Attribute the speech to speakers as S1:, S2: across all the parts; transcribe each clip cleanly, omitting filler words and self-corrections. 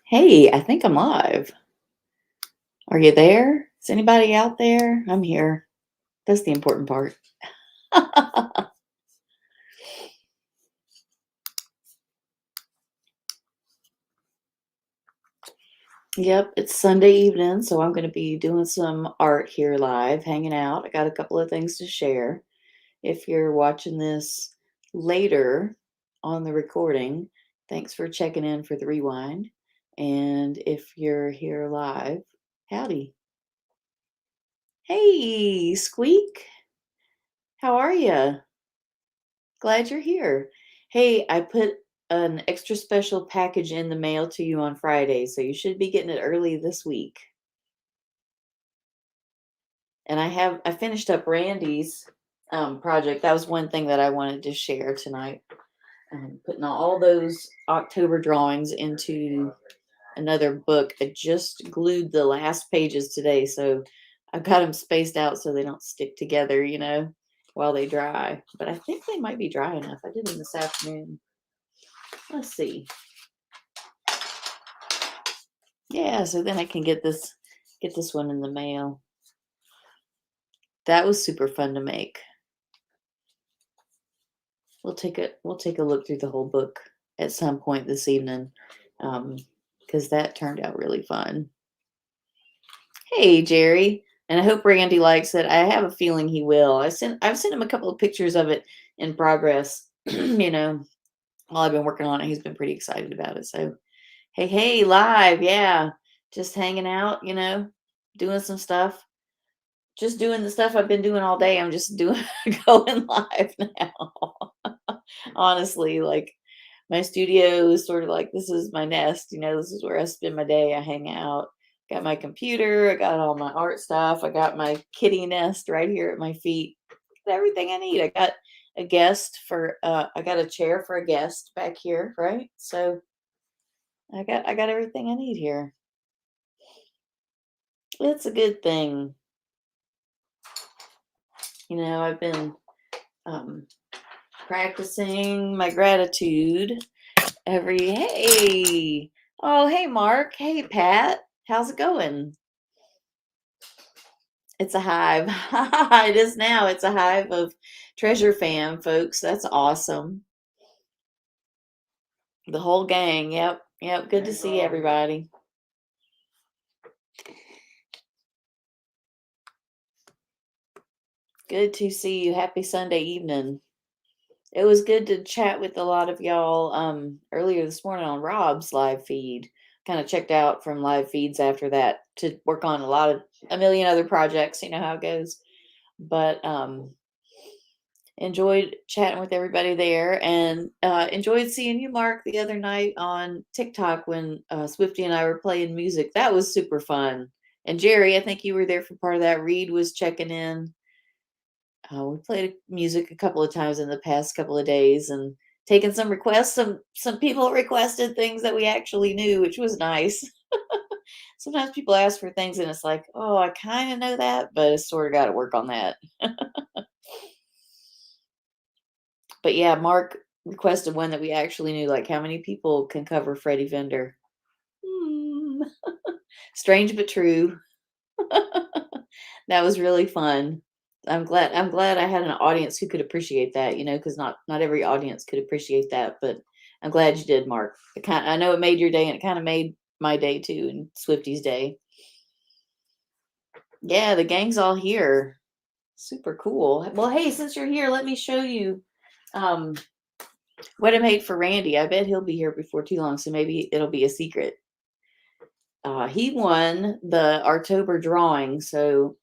S1: Hey, I think I'm live. Are you there? Is anybody out there? I'm here. That's the important part. Yep, it's Sunday evening, so I'm going to be doing some art here live, hanging out. I got a couple of things to share. If you're watching this later on the recording, thanks for checking in for the rewind. And if you're here live, howdy. Hey, Squeak. How are you? Glad you're here. Hey, I put an extra special package in the mail to you on Friday, so you should be getting it early this week. And I finished up Randy's project. That was one thing that I wanted to share tonight. Putting all those October drawings into another book. I just glued the last pages today, so I've got them spaced out so they don't stick together, while they dry. But I think they might be dry enough. I did them this afternoon. Let's see. Yeah, so then I can get this one in the mail. That was super fun to make. We'll take a look through the whole book at some point this evening, because that turned out really fun. Hey, Jerry, and I hope Randy likes it. I have a feeling he will. I've sent him a couple of pictures of it in progress. While I've been working on it, he's been pretty excited about it. So, hey, live, yeah, just hanging out, doing some stuff. Just doing the stuff I've been doing all day. I'm just going live now. Honestly, like my studio is sort of like, this is my nest, this is where I spend my day. I hang out. Got my computer, I got all my art stuff, I got my kitty nest right here at my feet. Got everything I need. I got a guest I got a chair for a guest back here, right? So I got everything I need here. It's a good thing. I've been practicing my gratitude hey. Oh, hey, Mark. Hey, Pat. How's it going? It's a hive. It is now. It's a hive of Treasure Fam, folks. That's awesome. The whole gang. Yep. Good to see everybody. Good to see you. Happy Sunday evening. It was good to chat with a lot of y'all earlier this morning on Rob's live feed. Kind of checked out from live feeds after that to work on a million other projects. You know how it goes. But enjoyed chatting with everybody there, and enjoyed seeing you, Mark, the other night on TikTok when Swifty and I were playing music. That was super fun. And Jerry, I think you were there for part of that. Reed was checking in. We played music a couple of times in the past couple of days and taken some requests. Some people requested things that we actually knew, which was nice. Sometimes people ask for things and it's like, oh, I kind of know that, but I sort of got to work on that. But yeah, Mark requested one that we actually knew, like how many people can cover Freddie Vender. Strange but true. That was really fun. I'm glad I had an audience who could appreciate that, because not every audience could appreciate that, but I'm glad you did, Mark. I know it made your day, and it kind of made my day too, and Swifty's day. Yeah, the gang's all here. Super cool. Well, hey, since you're here, let me show you what I made for Randy. I bet he'll be here before too long, so maybe it'll be a secret. He won the October drawing, so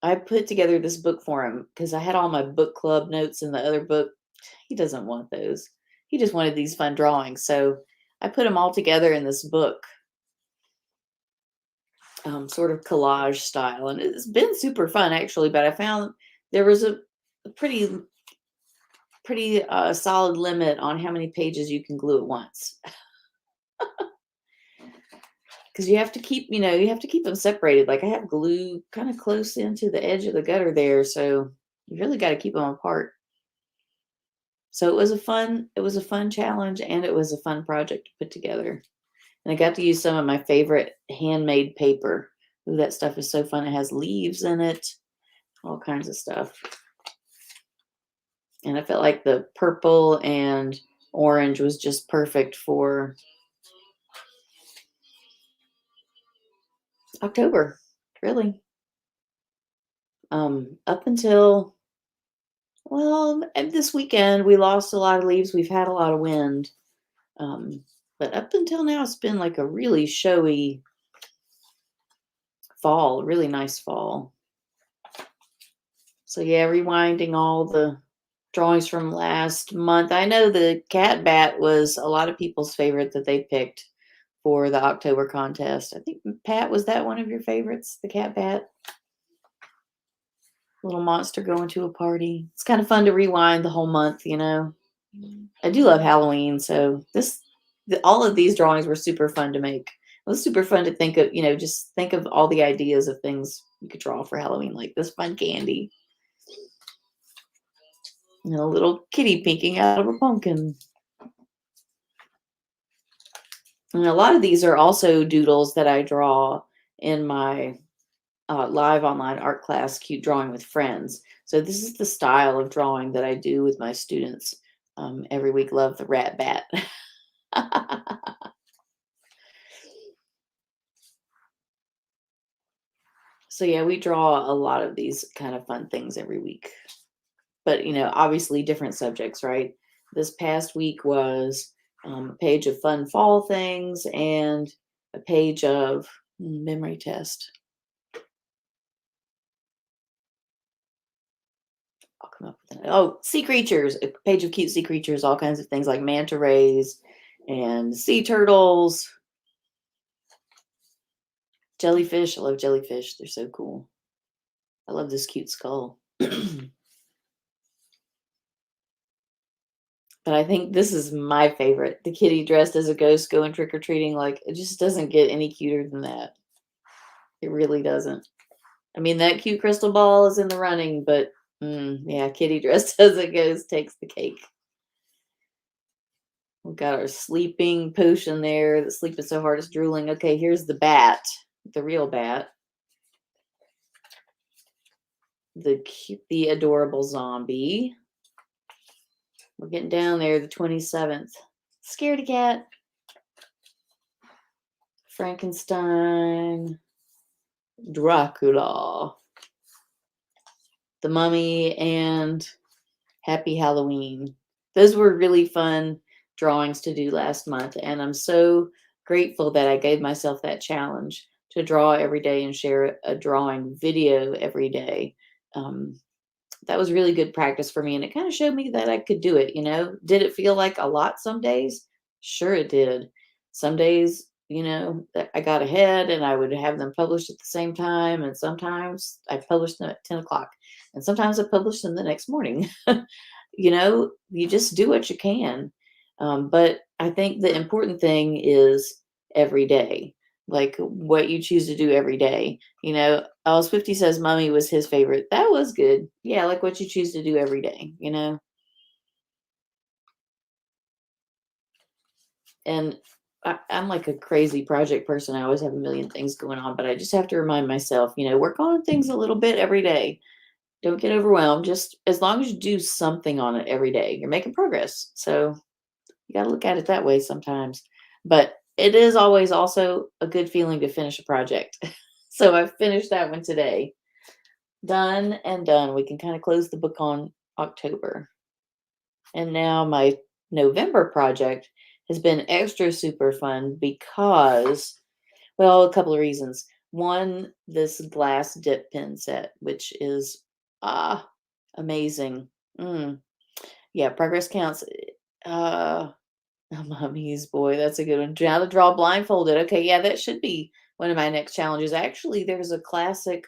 S1: I put together this book for him because I had all my book club notes in the other book. He doesn't want those. He just wanted these fun drawings, so I put them all together in this book, sort of collage style, and it's been super fun actually. But I found there was a pretty solid limit on how many pages you can glue at once. Because you have to keep them separated. Like I have glue kind of close into the edge of the gutter there, so You really got to keep them apart. So it was a fun challenge, and it was a fun project to put together. And I got to use some of my favorite handmade paper. Ooh, that stuff is so fun. It has leaves in it, all kinds of stuff. And I felt like the purple and orange was just perfect for October, really. Up until, well, and this weekend we lost a lot of leaves. We've had a lot of wind. Um, but up until now, it's been like a really showy fall, really nice fall. So yeah, rewinding all the drawings from last month. I know the cat bat was a lot of people's favorite that they picked for the October contest. I think Pat, was that one of your favorites? The cat bat, little monster going to a party. It's kind of fun to rewind the whole month, you know. I do love Halloween, so all of these drawings were super fun to make. It was super fun to think of, just think of all the ideas of things you could draw for Halloween, like this fun candy. And a little kitty peeking out of a pumpkin. And a lot of these are also doodles that I draw in my live online art class, Cute Drawing with Friends. So this is the style of drawing that I do with my students every week. Love the rat bat. So yeah, we draw a lot of these kind of fun things every week. But obviously different subjects, right? This past week was a page of fun fall things and a page of memory test. I'll come up with that. Oh, sea creatures, a page of cute sea creatures, all kinds of things like manta rays and sea turtles, jellyfish. I love jellyfish. They're so cool. I love this cute skull. But I think this is my favorite. The kitty dressed as a ghost going trick or treating. Like, it just doesn't get any cuter than that. It really doesn't. I mean, that cute crystal ball is in the running, but yeah, kitty dressed as a ghost takes the cake. We've got our sleeping potion there. The sleeping so hard it's drooling. Okay, here's the bat, the real bat. The adorable zombie. We're getting down there, the 27th. Scaredy cat. Frankenstein. Dracula. The Mummy, and Happy Halloween. Those were really fun drawings to do last month, and I'm so grateful that I gave myself that challenge to draw every day and share a drawing video every day. That was really good practice for me, and it kind of showed me that I could do it. Did it feel like a lot some days? Sure, it did. Some days, I got ahead and I would have them published at the same time, and sometimes I published them at 10 o'clock, and sometimes I published them the next morning. You just do what you can. But I think the important thing is every day, like what you choose to do every day. Oh, Swifty says Mummy was his favorite. That was good. Yeah, like what you choose to do every day. And I'm like a crazy project person. I always have a million things going on, but I just have to remind myself, work on things a little bit every day. Don't get overwhelmed. Just as long as you do something on it every day, you're making progress. So you got to look at it that way sometimes. But it is always also a good feeling to finish a project. So I finished that one today. Done and done. We can kind of close the book on October. And now my November project has been extra super fun because, well, a couple of reasons. One, this glass dip pen set, which is amazing. Yeah, progress counts. Mummies, boy, that's a good one. Now to draw blindfolded. Okay, yeah, that should be one of my next challenges. Actually, there's a classic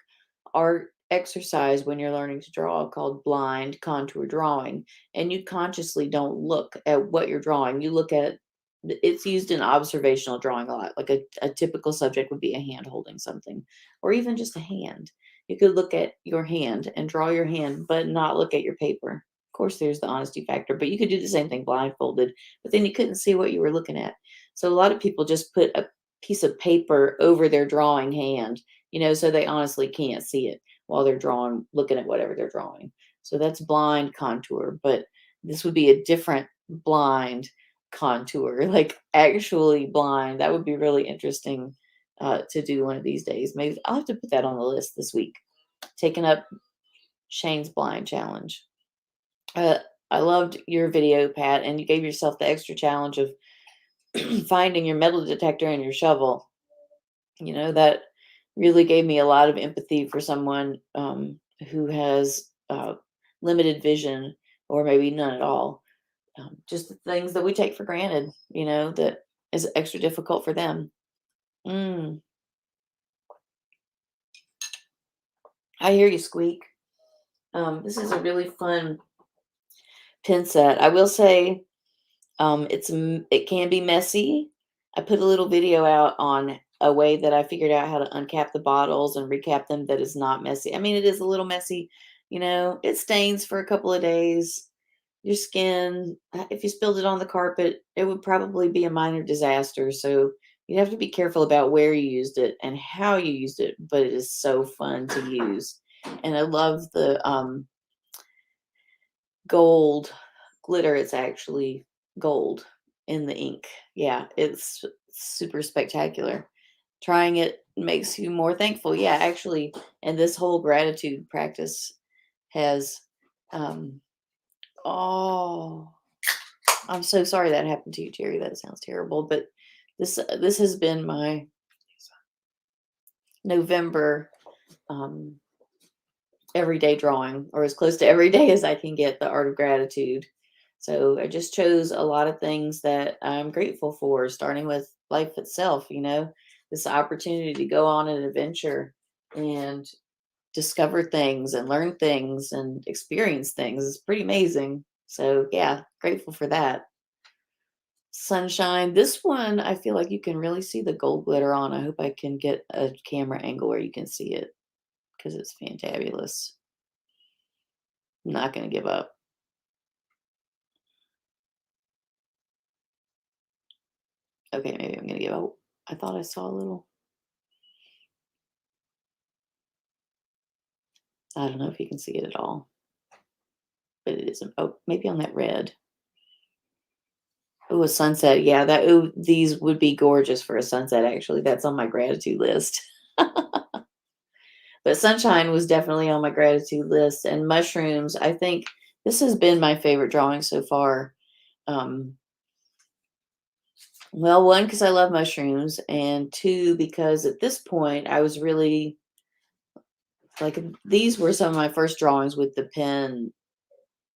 S1: art exercise when you're learning to draw called blind contour drawing, and you consciously don't look at what you're drawing. You look at it's used in observational drawing a lot. Like a typical subject would be a hand holding something, or even just a hand. You could look at your hand and draw your hand, but not look at your paper. Of course, there's the honesty factor, but you could do the same thing blindfolded, but then you couldn't see what you were looking at. So a lot of people just put a piece of paper over their drawing hand, so they honestly can't see it while they're drawing, looking at whatever they're drawing. So that's blind contour, but this would be a different blind contour, like actually blind. That would be really interesting to do one of these days. Maybe I'll have to put that on the list this week. Taking up Shane's blind challenge. Uh, I loved your video, Pat, and you gave yourself the extra challenge of finding your metal detector and your shovel. That really gave me a lot of empathy for someone who has limited vision or maybe none at all. Just the things that we take for granted, that is extra difficult for them. I hear you squeak. This is a really fun pin set. I will say it can be messy. I put a little video out on a way that I figured out how to uncap the bottles and recap them that is not messy. I mean, it is a little messy, it stains for a couple of days. Your skin, if you spilled it on the carpet, it would probably be a minor disaster. So you have to be careful about where you used it and how you used it, but it is so fun to use. And I love the gold glitter. It's actually gold in the ink. Yeah, it's super spectacular. Trying it makes you more thankful. Yeah, actually, and this whole gratitude practice has oh, I'm so sorry that happened to you, Jerry. That sounds terrible, but this has been my November everyday drawing, or as close to every day as I can get, the art of gratitude. So I just chose a lot of things that I'm grateful for, starting with life itself, this opportunity to go on an adventure and discover things and learn things and experience things is pretty amazing. So yeah, grateful for that. Sunshine. This one, I feel like you can really see the gold glitter on. I hope I can get a camera angle where you can see it because it's fantabulous. I'm not going to give up. Okay, maybe I'm going to give up. I thought I saw a little. I don't know if you can see it at all, but it isn't. Oh, maybe on that red. Oh, a sunset. Yeah, these would be gorgeous for a sunset, actually. That's on my gratitude list. But sunshine was definitely on my gratitude list. And mushrooms, I think this has been my favorite drawing so far. Well, one, because I love mushrooms, and two, because at this point I was really like, these were some of my first drawings with the pen.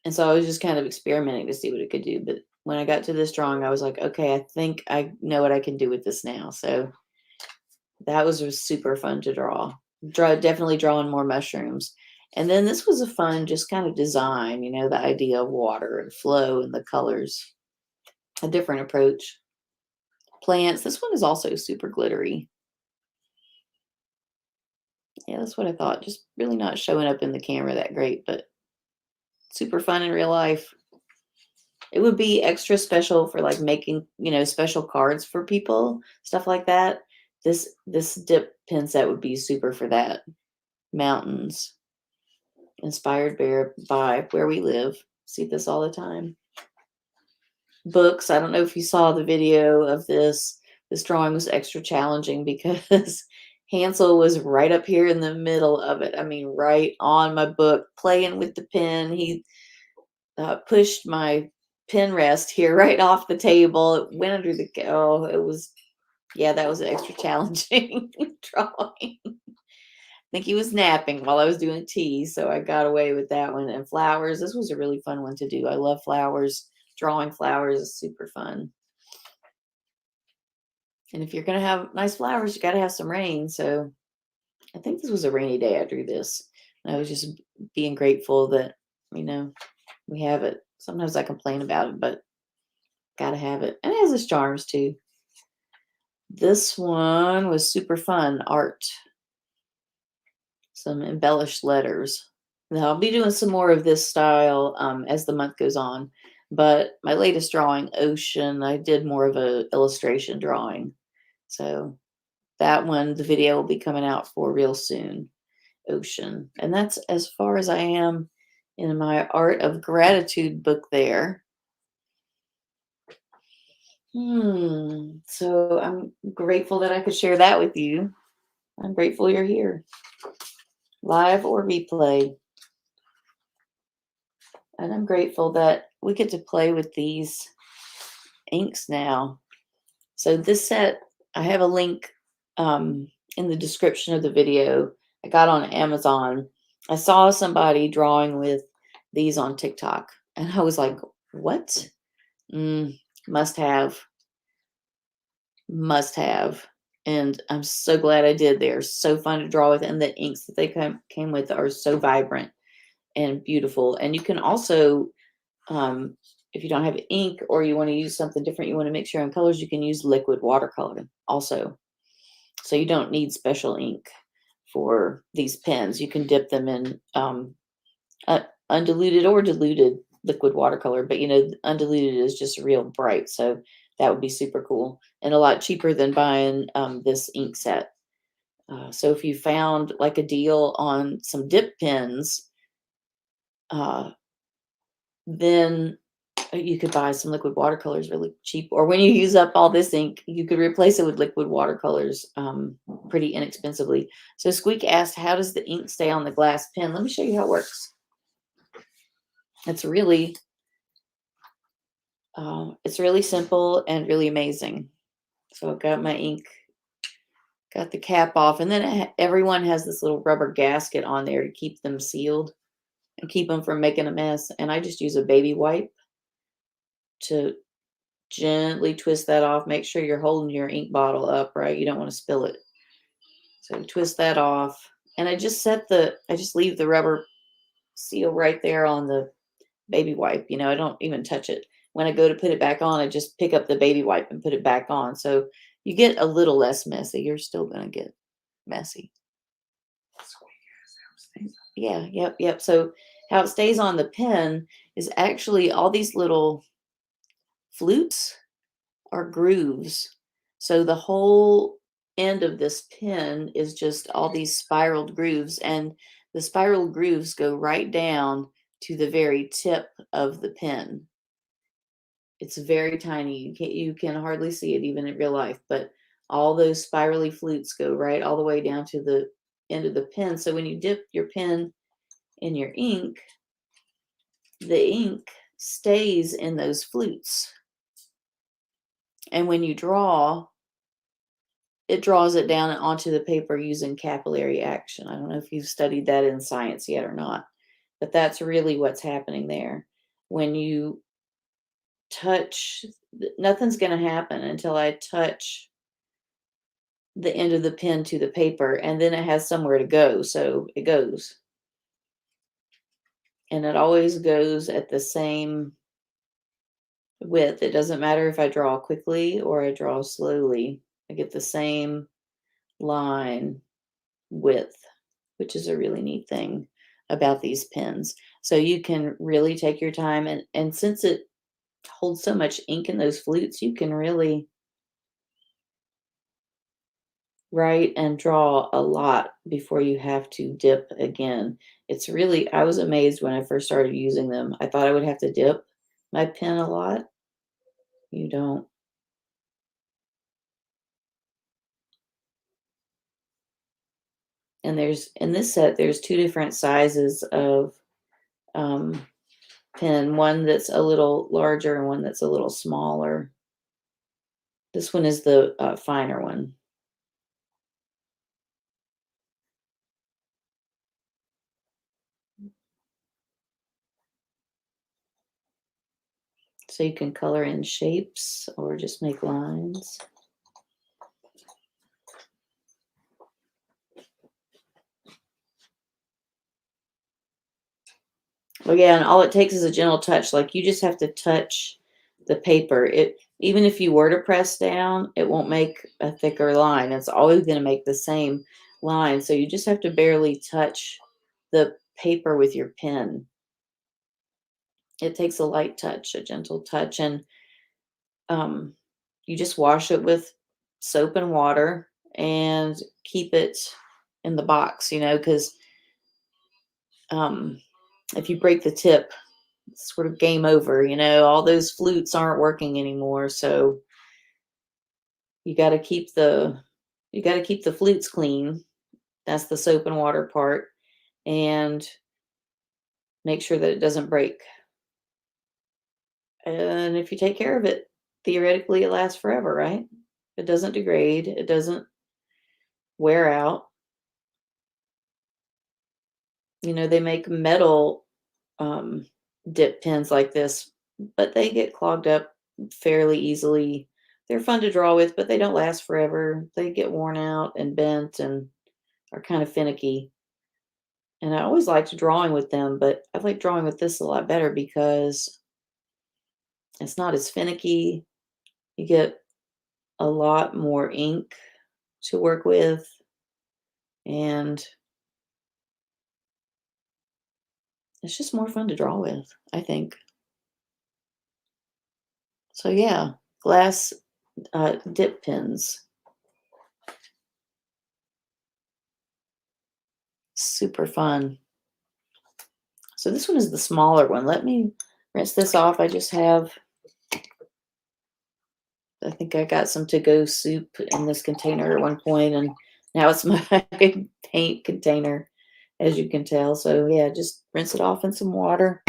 S1: And so I was just kind of experimenting to see what it could do. But when I got to this drawing, I was like, okay, I think I know what I can do with this now. So that was super fun to draw. Definitely drawing more mushrooms. And then this was a fun, just kind of design, the idea of water and flow and the colors, a different approach. Plants. This one is also super glittery. Yeah, that's what I thought. Just really not showing up in the camera that great, but super fun in real life. It would be extra special for like making, special cards for people, stuff like that. This dip pen set would be super for that. Mountains, inspired by where we live. See this all the time. Books. I don't know if you saw the video of this. This drawing was extra challenging because Hansel was right up here in the middle of it. I mean, right on my book, playing with the pen. He pushed my pen rest here right off the table. It went under the, that was an extra challenging drawing. I think he was napping while I was doing tea, so I got away with that one. And flowers, this was a really fun one to do. I love flowers. Drawing flowers is super fun. And if you're going to have nice flowers, you got to have some rain. So I think this was a rainy day I drew this. And I was just being grateful that, we have it. Sometimes I complain about it, but got to have it. And it has its charms too. This one was super fun, art. some embellished letters. Now I'll be doing some more of this style as the month goes on. But my latest drawing, Ocean, I did more of a illustration drawing. So that one, the video will be coming out for real soon. Ocean. And that's as far as I am in my Art of Gratitude book there. So I'm grateful that I could share that with you. I'm grateful you're here, live or replay. And I'm grateful that we get to play with these inks now. So this set, I have a link in the description of the video. I got on Amazon. I saw somebody drawing with these on TikTok. And I was like, what? Must have. Must have. And I'm so glad I did. They're so fun to draw with. And the inks that they came with are so vibrant and beautiful. And you can also, if you don't have ink or you want to use something different, you want to mix your own colors, you can use liquid watercolor also. So you don't need special ink for these pens. You can dip them in undiluted or diluted liquid watercolor, but undiluted is just real bright. So that would be super cool and a lot cheaper than buying this ink set. So if you found like a deal on some dip pens, then you could buy some liquid watercolors really cheap. Or when you use up all this ink, you could replace it with liquid watercolors pretty inexpensively. So Squeak asked, how does the ink stay on the glass pen? Let me show you how it works. It's really simple and really amazing. So I've got my ink, got the cap off, and then everyone has this little rubber gasket on there to keep them sealed and keep them from making a mess. And I just use a baby wipe to gently twist that off. Make sure you're holding your ink bottle up, right? You don't want to spill it. So twist that off. And I just leave the rubber seal right there on the baby wipe. I don't even touch it. When I go to put it back on, I just pick up the baby wipe and put it back on. So you get a little less messy. You're still going to get messy. Yeah, yep. So how it stays on the pen is actually all these little flutes are grooves. So the whole end of this pen is just all these spiraled grooves, and the spiral grooves go right down to the very tip of the pen. It's very tiny. You can hardly see it even in real life, but all those spirally flutes go right all the way down to the end of the pen. So when you dip your pen in your ink, the ink stays in those flutes. And when you draw, it draws it down onto the paper using capillary action. I don't know if you've studied that in science yet or not, but that's really what's happening there. When you touch, nothing's going to happen until I touch the end of the pen to the paper, and then it has somewhere to go. So it goes. And it always goes at the same width. It doesn't matter if I draw quickly or I draw slowly. I get the same line width, which is a really neat thing about these pens. So you can really take your time, and since it holds so much ink in those flutes, you can really write and draw a lot before you have to dip again. It's really, I was amazed when I first started using them. I thought I would have to dip my pen a lot. You don't. And in this set, there's two different sizes of pen, one that's a little larger and one that's a little smaller. This one is the finer one. So you can color in shapes or just make lines. Well, yeah, and all it takes is a gentle touch. Like you just have to touch the paper. Even if you were to press down, it won't make a thicker line. It's always going to make the same line. So you just have to barely touch the paper with your pen. It takes a light touch, a gentle touch, and um, you just wash it with soap and water and keep it in the box, because um, if you break the tip, it's sort of game over. All those flutes aren't working anymore, so you got to keep the flutes clean. That's the soap and water part, and make sure that it doesn't break. And if you take care of it, theoretically, it lasts forever, right? It doesn't degrade. It doesn't wear out. They make metal um, dip pens like this, but they get clogged up fairly easily. They're fun to draw with, but they don't last forever. They get worn out and bent and are kind of finicky. And I always liked drawing with them, but I like drawing with this a lot better because it's not as finicky. You get a lot more ink to work with, and it's just more fun to draw with, I think. So yeah, glass dip pens, super fun. So this one is the smaller one. Let me rinse this off. I think I got some to-go soup in this container at one point, and now it's my paint container, as you can tell. So yeah, just rinse it off in some water.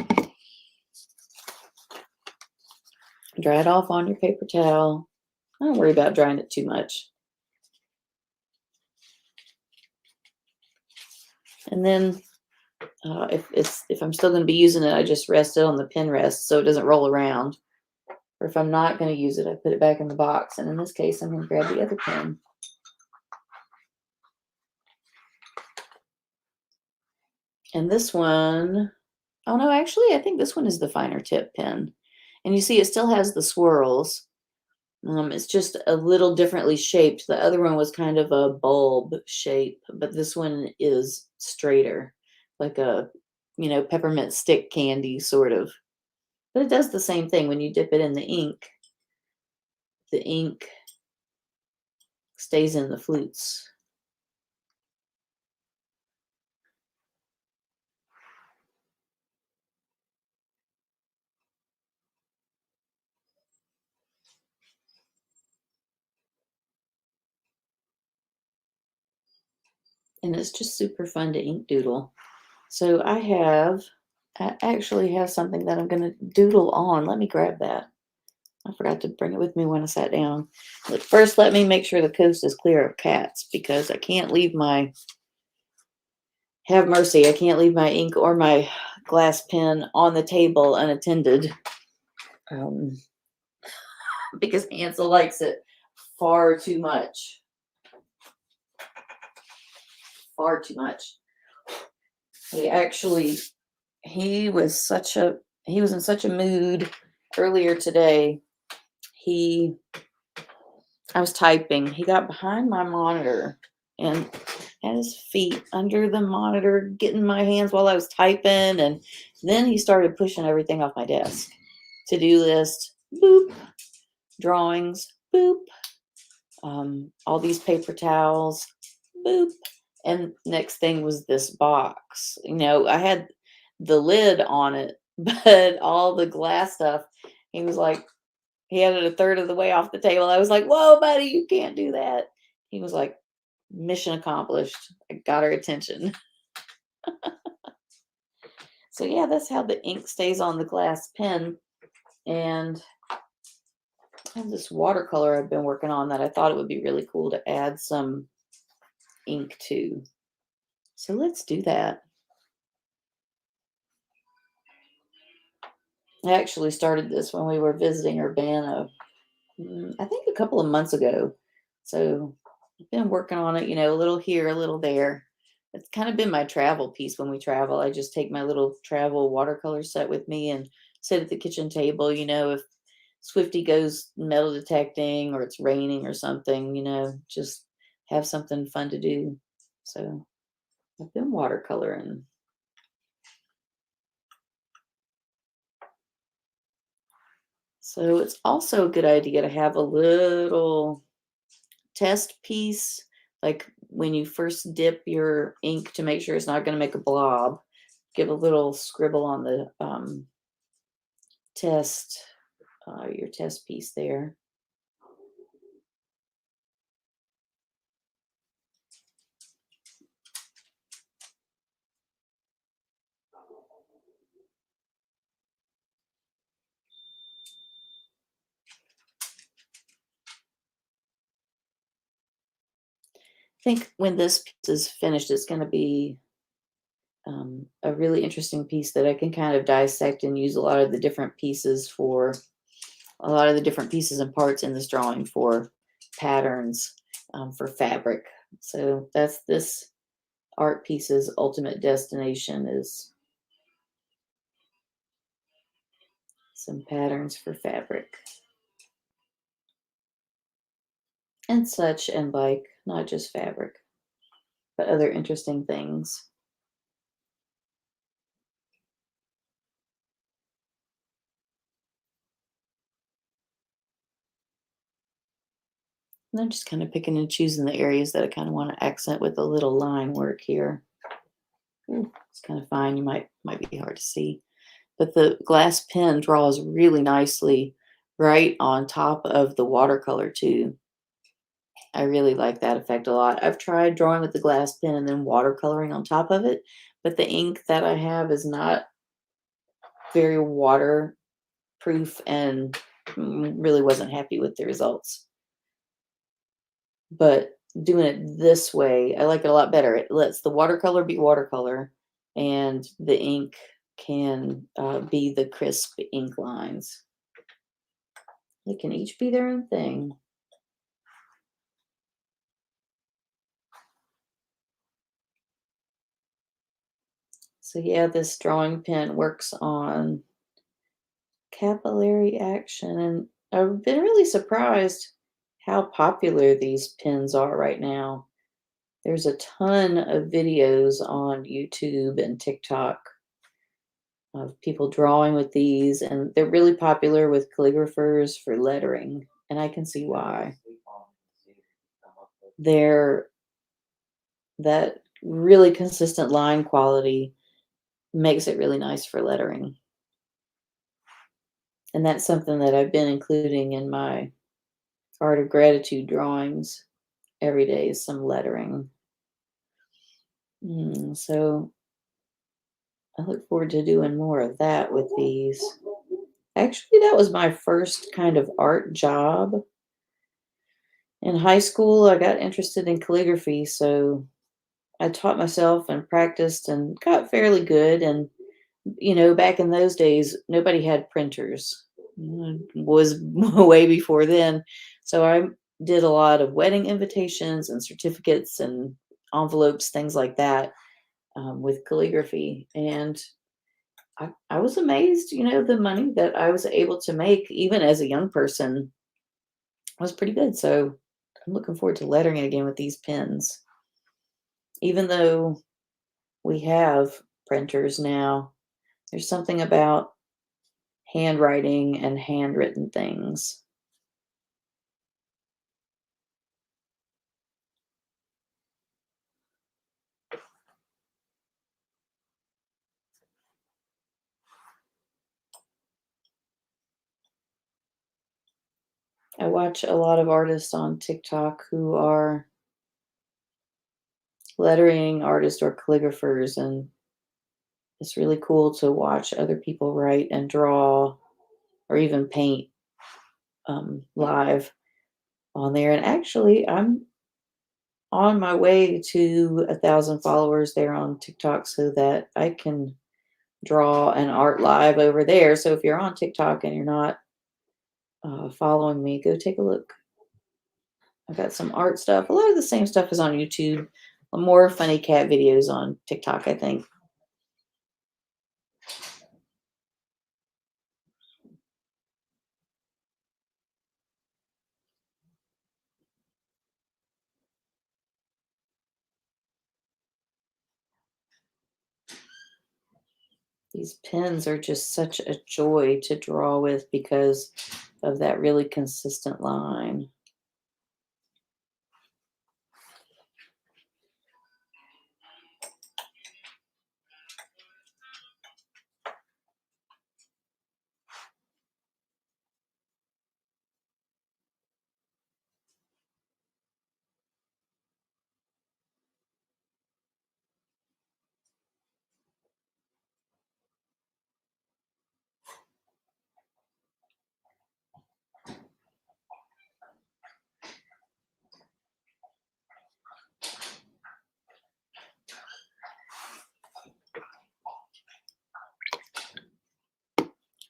S1: Dry it off on your paper towel. Don't worry about drying it too much. And then if I'm still going to be using it, I just rest it on the pen rest so it doesn't roll around. Or if I'm not going to use it, I put it back in the box. And in this case, I'm going to grab the other pen. And this one, oh no, actually, I think this one is the finer tip pen. And you see it still has the swirls. It's just a little differently shaped. The other one was kind of a bulb shape, but this one is straighter, like a, peppermint stick candy sort of. But it does the same thing. When you dip it in the ink stays in the flutes. And it's just super fun to ink doodle. So I actually have something that I'm going to doodle on. Let me grab that. I forgot to bring it with me when I sat down. But first, let me make sure the coast is clear of cats, because I can't leave have mercy, I can't leave my ink or my glass pen on the table unattended, um, because Ansel likes it far too much. Far too much. He was in such a mood earlier today. I was typing. He got behind my monitor and had his feet under the monitor, getting my hands while I was typing. And then he started pushing everything off my desk. To-do list, boop. Drawings, boop. All these paper towels, boop. And next thing was this box. I had the lid on it, but all the glass stuff, he was like, he had it a third of the way off the table. I was like, whoa, buddy, you can't do that. He was like, mission accomplished. I got her attention. So yeah, that's how the ink stays on the glass pen. And I have this watercolor I've been working on that I thought it would be really cool to add some ink to. So let's do that. I actually started this when we were visiting Urbana, I think a couple of months ago. So I've been working on it, a little here, a little there. It's kind of been my travel piece when we travel. I just take my little travel watercolor set with me and sit at the kitchen table, if Swifty goes metal detecting or it's raining or something, just have something fun to do. So I've been watercoloring. So it's also a good idea to have a little test piece, like when you first dip your ink to make sure it's not going to make a blob. Give a little scribble on the test, your test piece there. I think when this piece is finished, it's going to be a really interesting piece that I can kind of dissect and use a lot of the different pieces for a lot of the different pieces and parts in this drawing for patterns for fabric. So that's this art piece's ultimate destination is some patterns for fabric and such, and like not just fabric, but other interesting things. And I'm just kind of picking and choosing the areas that I kind of want to accent with a little line work here. It's kind of fine. You might be hard to see, but the glass pen draws really nicely right on top of the watercolor too. I really like that effect a lot. I've tried drawing with the glass pen and then watercoloring on top of it, but the ink that I have is not very waterproof and really wasn't happy with the results. But doing it this way, I like it a lot better. It lets the watercolor be watercolor and the ink can be the crisp ink lines. They can each be their own thing. So yeah, this drawing pen works on capillary action, and I've been really surprised how popular these pens are right now. There's a ton of videos on YouTube and TikTok of people drawing with these, and they're really popular with calligraphers for lettering, and I can see why. They're that really consistent line quality makes it really nice for lettering. And that's something that I've been including in my art of gratitude drawings every day is some lettering. So I look forward to doing more of that with these. Actually, that was my first kind of art job. In high school, I got interested in calligraphy, so I taught myself and practiced and got fairly good. And, back in those days, nobody had printers. Was way before then. So I did a lot of wedding invitations and certificates and envelopes, things like that, with calligraphy. And I was amazed, the money that I was able to make, even as a young person, was pretty good. So I'm looking forward to lettering again with these pens. Even though we have printers now, there's something about handwriting and handwritten things. I watch a lot of artists on TikTok who are lettering artists or calligraphers, and it's really cool to watch other people write and draw or even paint live on there. And actually, I'm on my way to 1,000 followers there on TikTok so that I can draw an art live over there. So if you're on TikTok and you're not following me, go take a look. I've got some art stuff. A lot of the same stuff is on YouTube. More funny cat videos on TikTok, I think. These pens are just such a joy to draw with because of that really consistent line.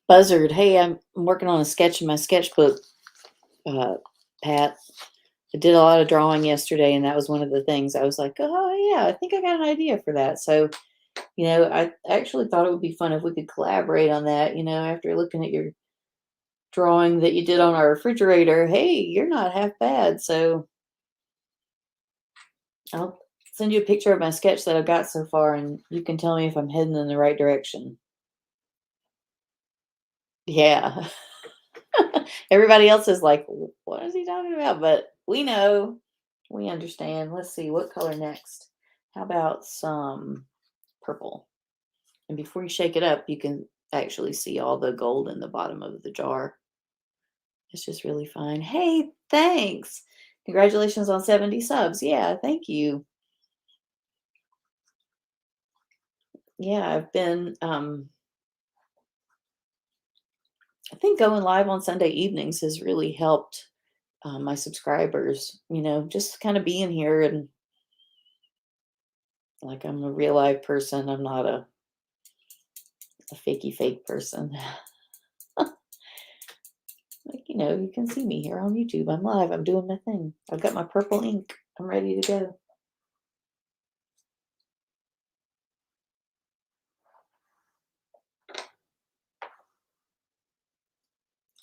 S1: Buzzard, hey, I'm working on a sketch in my sketchbook, uh, Pat. I did a lot of drawing yesterday, and that was one of the things I was like, oh, yeah, I think I got an idea for that. So, I actually thought it would be fun if we could collaborate on that, after looking at your drawing that you did on our refrigerator. Hey, you're not half bad. So I'll send you a picture of my sketch that I've got so far, and you can tell me if I'm heading in the right direction. Yeah. Everybody else is like, what is he talking about? But we know, we understand. Let's see, what color next? How about some purple? And before you shake it up, you can actually see all the gold in the bottom of the jar. It's just really fun. Hey, thanks. Congratulations on 70 subs. Yeah, thank you. Yeah, I've been I think going live on Sunday evenings has really helped my subscribers, just kind of being here and like I'm a real live person. I'm not a fakey fake person. Like, you can see me here on YouTube. I'm live. I'm doing my thing. I've got my purple ink. I'm ready to go.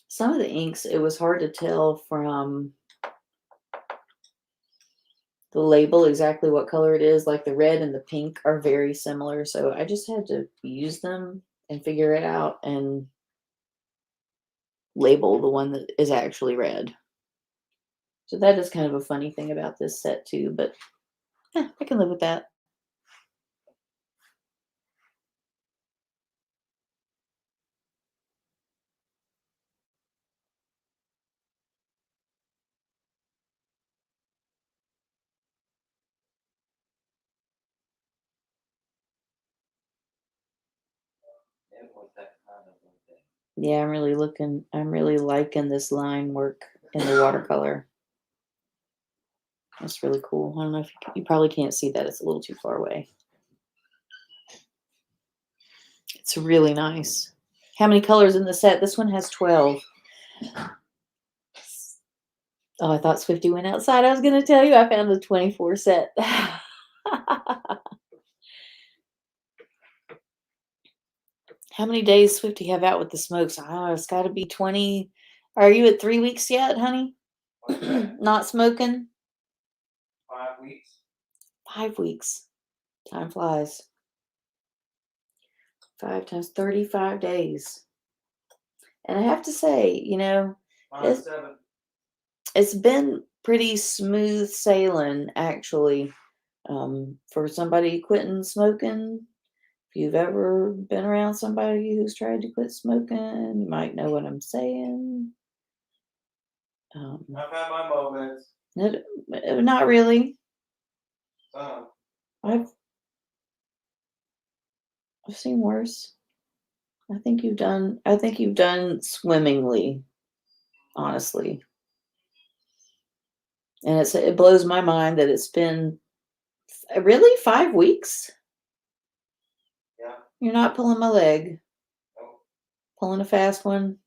S1: Some of the inks, it was hard to tell from the label exactly what color it is. Like the red and the pink are very similar. So I just had to use them and figure it out and label the one that is actually red. So that is kind of a funny thing about this set too, but I can live with that. Yeah, I'm really liking this line work in the watercolor. That's really cool. I don't know if you probably can't see that. It's a little too far away. It's really nice. How many colors in the set? This one has 12. Oh, I thought Swifty went outside. I was going to tell you I found the 24 set. How many days Swifty have out with the smokes? Oh, it's got to be 20. Are you at 3 weeks yet, honey? Not smoking?
S2: 5 weeks.
S1: 5 weeks. Time flies. 5 times 35 days. And I have to say, it's been pretty smooth sailing, actually. For somebody quitting smoking, if you've ever been around somebody who's tried to quit smoking, you might know what I'm saying.
S2: I've had my moments.
S1: Not really.
S2: Some.
S1: I've seen worse. I think you've done swimmingly, honestly. And it blows my mind that it's been really 5 weeks.
S2: Yeah.
S1: You're not pulling my leg.
S2: Nope.
S1: Pulling a fast one.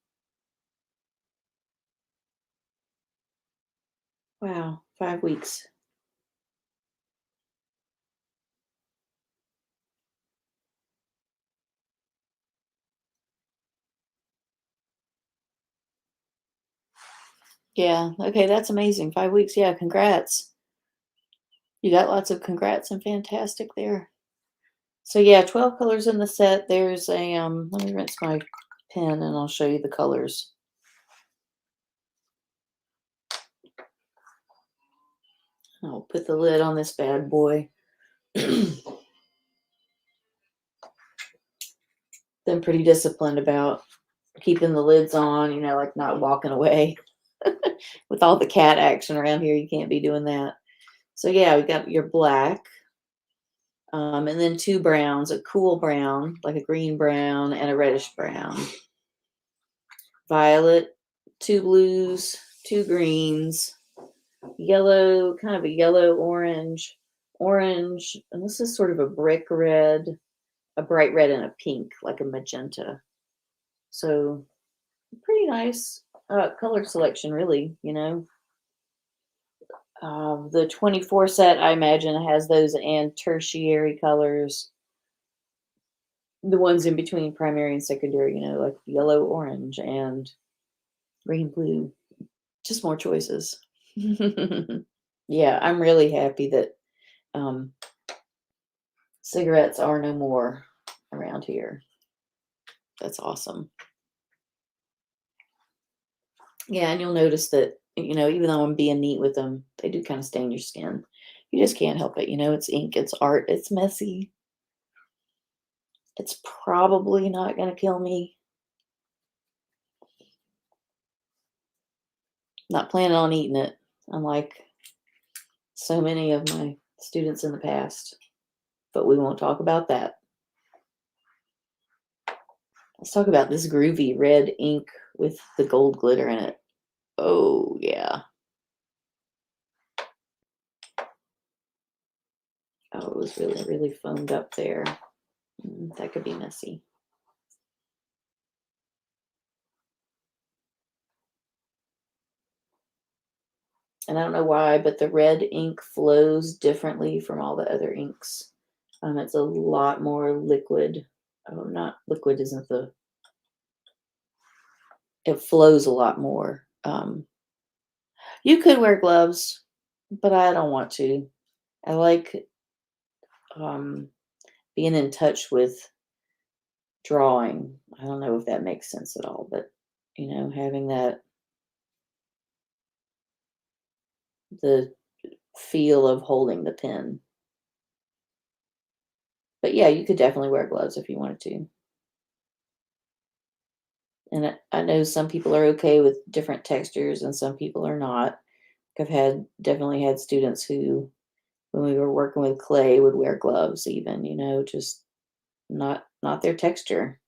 S1: Wow, 5 weeks. Yeah, okay, that's amazing. 5 weeks, yeah, congrats. You got lots of congrats and fantastic there. So yeah, 12 colors in the set. There's a let me rinse my pen and I'll show you the colors. I'll put the lid on this bad boy. Been pretty disciplined about keeping the lids on, you know, like not walking away. With all the cat action around here, you can't be doing that. So yeah, we got your black, and then two browns, a cool brown, like a green brown, and a reddish brown. Violet, two blues, two greens, yellow, kind of a yellow orange, orange, and this is sort of a brick red, a bright red, and a pink, like a magenta. So pretty nice color selection, really, you know. The 24 set, I imagine, has those and tertiary colors. The ones in between primary and secondary, you know, like yellow, orange, and green, blue. Just more choices. Yeah, I'm really happy that um, cigarettes are no more around here. That's awesome. Yeah, and you'll notice that, you know, even though I'm being neat with them, they do kind of stain your skin. You just can't help it. You know, it's ink, it's art, it's messy. It's probably not going to kill me. Not planning on eating it, unlike so many of my students in the past. But we won't talk about that. Let's talk about this groovy red ink with the gold glitter in it. Oh, yeah. Oh, it was really, really foamed up there. That could be messy. And I don't know why, but the red ink flows differently from all the other inks. It's a lot more liquid. Oh, not liquid isn't the. It flows a lot more. You could wear gloves, but I don't want to. I like um, being in touch with drawing. I don't know if that makes sense at all, but you know, having that the feel of holding the pen. But yeah, you could definitely wear gloves if you wanted to. And I know some people are okay with different textures and some people are not. I've definitely had students who, when we were working with clay, would wear gloves even, you know, just not their texture.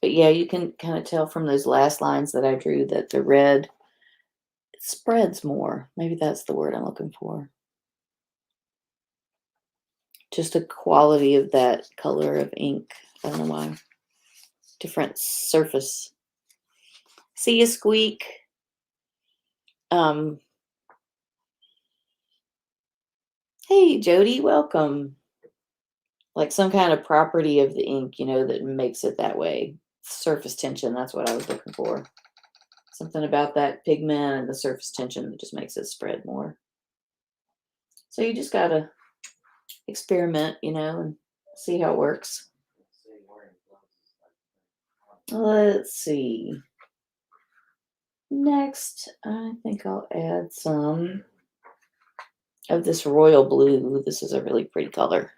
S1: But yeah, you can kind of tell from those last lines that I drew that the red spreads more. Maybe that's the word I'm looking for. Just a quality of that color of ink. I don't know why. Different surface. See you, Squeak. Um, hey, Jody, welcome. Like some kind of property of the ink, you know, that makes it that way. Surface tension, that's what I was looking for. Something about that pigment and the surface tension that just makes it spread more. So you just gotta experiment, you know, and see how it works. Let's see. Next, I think I'll add some of this royal blue. This is a really pretty color.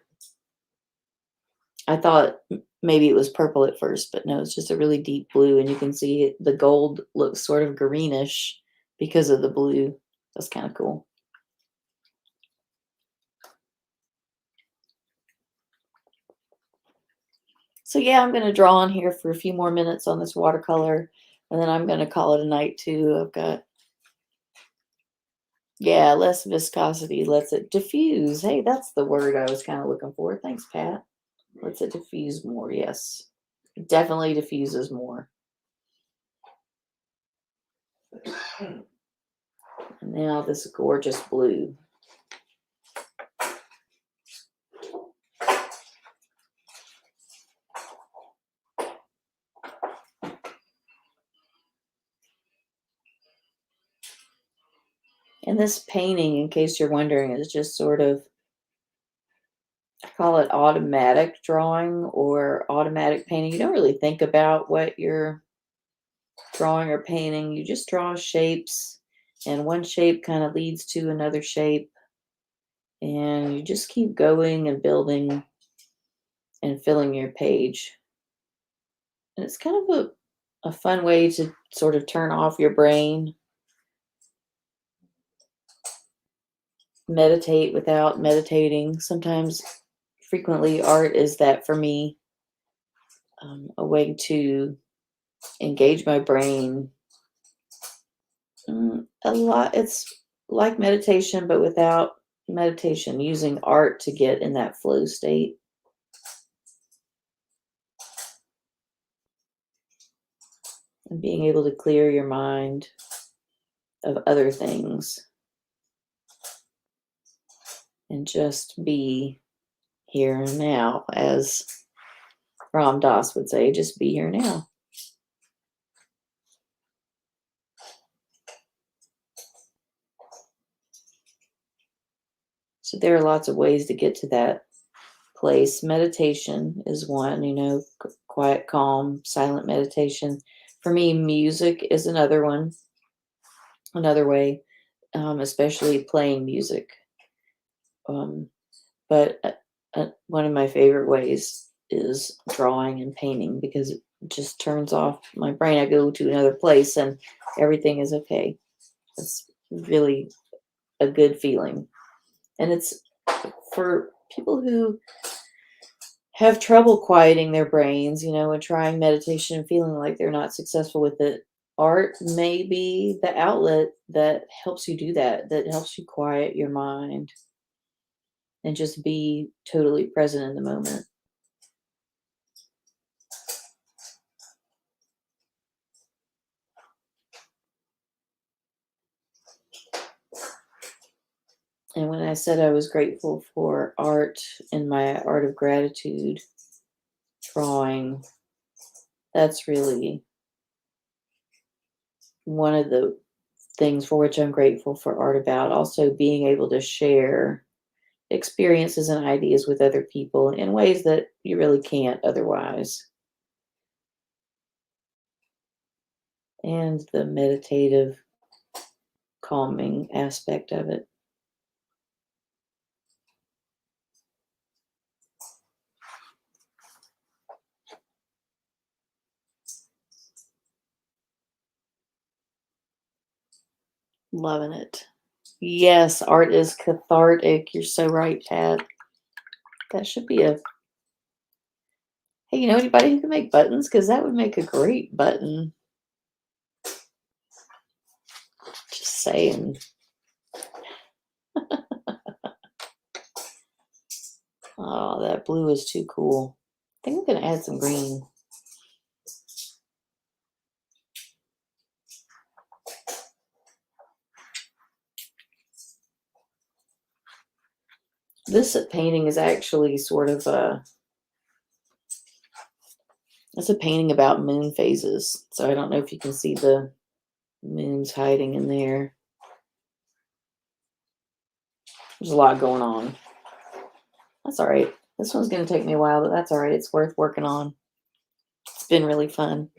S1: I thought maybe it was purple at first, but no, it's just a really deep blue, and you can see the gold looks sort of greenish because of the blue. That's kind of cool. So yeah, I'm going to draw on here for a few more minutes on this watercolor, and then I'm going to call it a night too. I've got, yeah, less viscosity, lets it diffuse. Hey, that's the word I was kind of looking for. Thanks, Pat. Lets it diffuse more, yes. It definitely diffuses more. And now this gorgeous blue. And this painting, in case you're wondering, is just sort of, I call it automatic drawing or automatic painting. You don't really think about what you're drawing or painting. You just draw shapes, and one shape kind of leads to another shape, and you just keep going and building and filling your page. And it's kind of a fun way to sort of turn off your brain, meditate without meditating. Sometimes, frequently, art is that for me, a way to engage my brain. A lot, it's like meditation, but without meditation, using art to get in that flow state and being able to clear your mind of other things and just be here and now, as Ram Dass would say, just be here now. So there are lots of ways to get to that place. Meditation is one, quiet, calm, silent meditation. For me, music is another one, another way, especially playing music. But one of my favorite ways is drawing and painting, because it just turns off my brain. I go to another place and everything is okay. It's really a good feeling. And it's for people who have trouble quieting their brains, and trying meditation and feeling like they're not successful with it. Art may be the outlet that helps you do that, that helps you quiet your mind and just be totally present in the moment. And when I said I was grateful for art and my art of gratitude drawing, that's really one of the things for which I'm grateful for art about. Also, being able to share experiences and ideas with other people in ways that you really can't otherwise. And the meditative, calming aspect of it. Loving it. Yes, art is cathartic. You're so right, Pat. That should be a. Hey, you know anybody who can make buttons? Because that would make a great button. Just saying. Oh, that blue is too cool. I think I'm going to add some green. This painting is actually sort of it's a painting about moon phases. So I don't know if you can see the moons hiding in there. There's a lot going on. That's all right. This one's going to take me a while, but that's all right. It's worth working on. It's been really fun.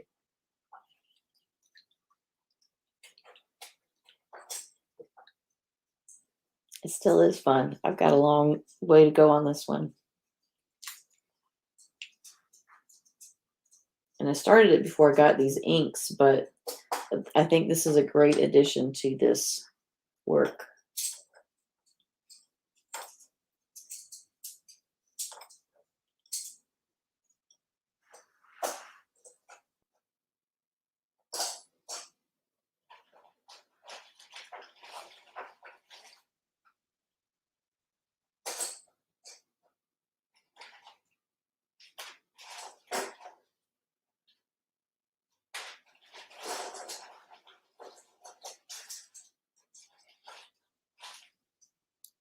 S1: It still is fun. I've got a long way to go on this one. And I started it before I got these inks, but I think this is a great addition to this work.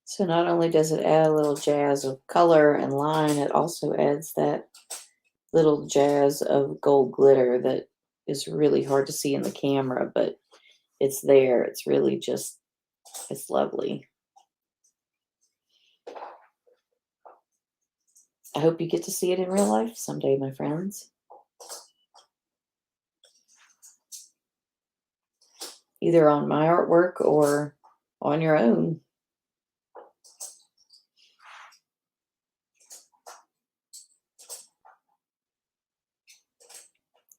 S1: So not only does it add a little jazz of color and line, it also adds that little jazz of gold glitter that is really hard to see in the camera, but it's there. It's really just It's lovely. I hope you get to see it in real life someday, my friends. Either on my artwork or on your own.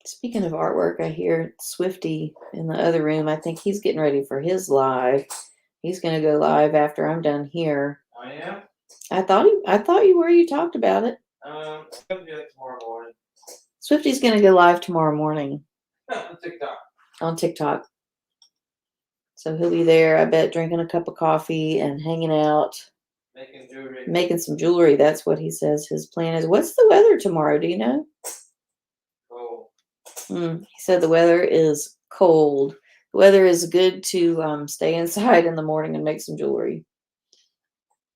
S1: Speaking of artwork, I hear Swifty in the other room. I think he's getting ready for his live. He's going to go live after I'm done here.
S2: I am.
S1: I thought you were. You talked about it.
S2: I'm gonna do it tomorrow morning.
S1: Swifty's going to go live tomorrow morning
S2: On TikTok.
S1: on TikTok. So he'll be there, I bet, drinking a cup of coffee and hanging out.
S2: Making jewelry.
S1: Making some jewelry. That's what he says his plan is. What's the weather tomorrow? Do you know?
S2: Oh.
S1: He said the weather is cold. The weather is good to stay inside in the morning and make some jewelry.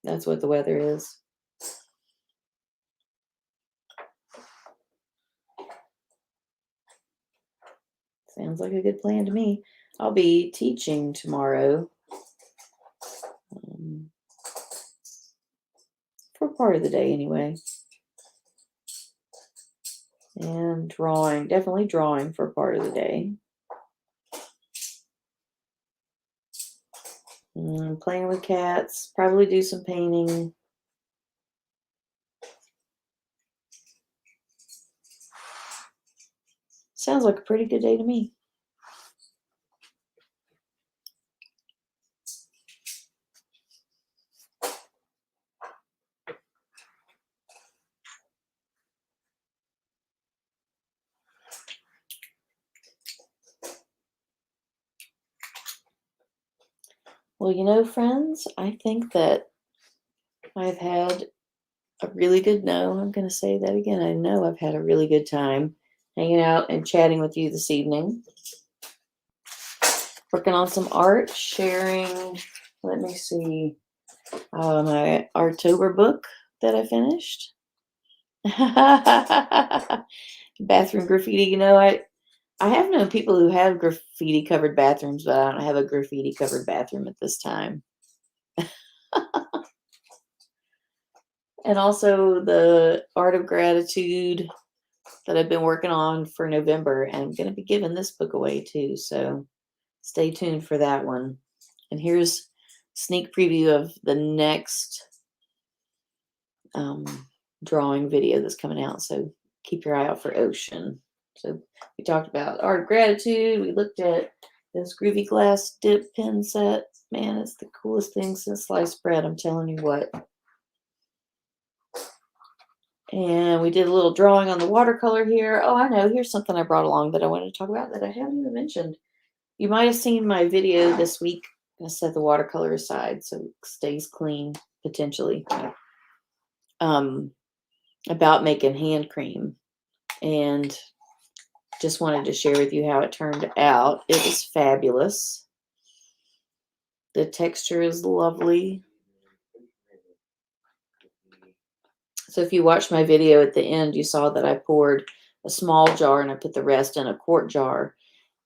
S1: That's what the weather is. Sounds like a good plan to me. I'll be teaching tomorrow. For part of the day anyway. And drawing. Definitely drawing for part of the day. Playing with cats. Probably do some painting. Sounds like a pretty good day to me. Well, you know, friends, I think that I've had a really good, no, I'm going to say that again. I know I've had a really good time hanging out and chatting with you this evening. Working on some art, sharing, let me see, my October book that I finished. Bathroom graffiti. You know, I have known people who have graffiti covered bathrooms, but I don't have a graffiti covered bathroom at this time. And also the Art of Gratitude that I've been working on for November, and I'm going to be giving this book away too, so stay tuned for that one. And here's a sneak preview of the next drawing video that's coming out, so keep your eye out for Ocean. So we talked about Art of Gratitude. We looked at this groovy glass dip pen set. Man, it's the coolest thing since sliced bread, I'm telling you what. And we did a little drawing on the watercolor here. Oh, I know. Here's something I brought along that I wanted to talk about that I haven't even mentioned. You might have seen my video this week. I set the watercolor aside so it stays clean, potentially. About making hand cream. And just wanted to share with you how it turned out. It was fabulous. The texture is lovely. So if you watched my video at the end, you saw that I poured a small jar and I put the rest in a quart jar.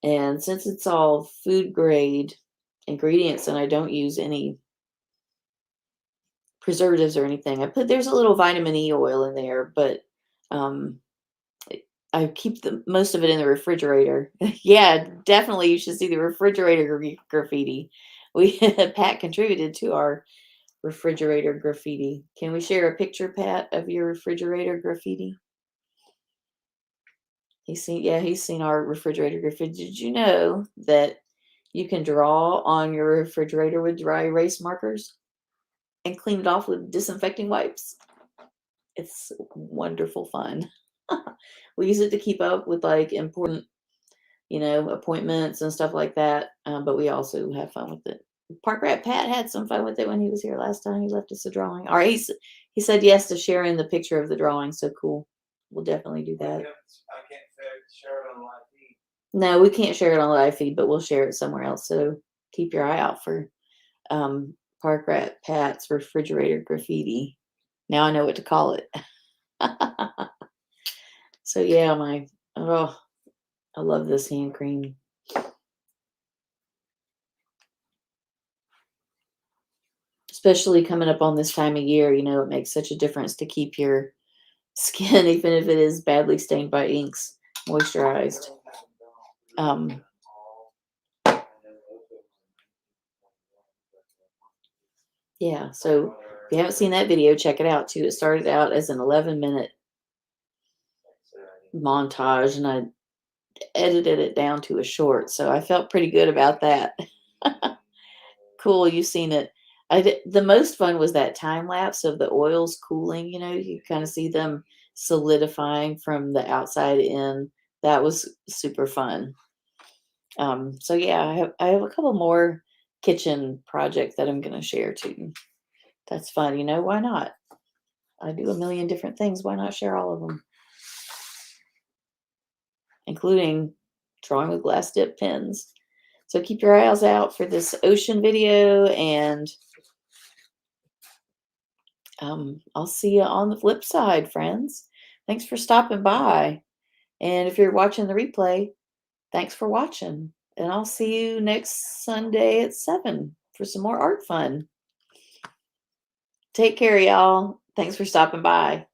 S1: And since it's all food grade ingredients and I don't use any preservatives or anything, there's a little vitamin E oil in there, but I keep most of it in the refrigerator. Yeah, definitely you should see the refrigerator graffiti. Pat contributed to our refrigerator graffiti. Can we share a picture, Pat, of your refrigerator graffiti? He's seen our refrigerator graffiti. Did you know that you can draw on your refrigerator with dry erase markers and clean it off with disinfecting wipes? It's wonderful fun. We use it to keep up with like important, appointments and stuff like that. But we also have fun with it. Park Rat Pat had some fun with it when he was here last time. He left us a drawing. All right, he said yes to sharing the picture of the drawing. So cool. We'll definitely do that.
S2: I can't share it on live feed.
S1: No, we can't share it on live feed, but we'll share it somewhere else. So keep your eye out for Park Rat Pat's refrigerator graffiti. Now I know what to call it. So yeah, I love this hand cream. especially coming up on this time of year, you know, it makes such a difference to keep your skin, even if it is badly stained by inks, moisturized. Um, yeah, so if you haven't seen that video, check it out too. It started out as an 11-minute montage, and I edited it down to a short, so I felt pretty good about that. Cool, you've seen it. The most fun was that time lapse of the oils cooling. You know, you kind of see them solidifying from the outside in. That was super fun. So yeah, I have a couple more kitchen projects that I'm going to share too. That's fun. You know, why not? I do a million different things. Why not share all of them, including drawing with glass dip pens? So keep your eyes out for this ocean video, and I'll see you on the flip side, friends. Thanks for stopping by. And if you're watching the replay, thanks for watching. And I'll see you next Sunday at 7 for some more art fun. Take care, y'all. Thanks for stopping by.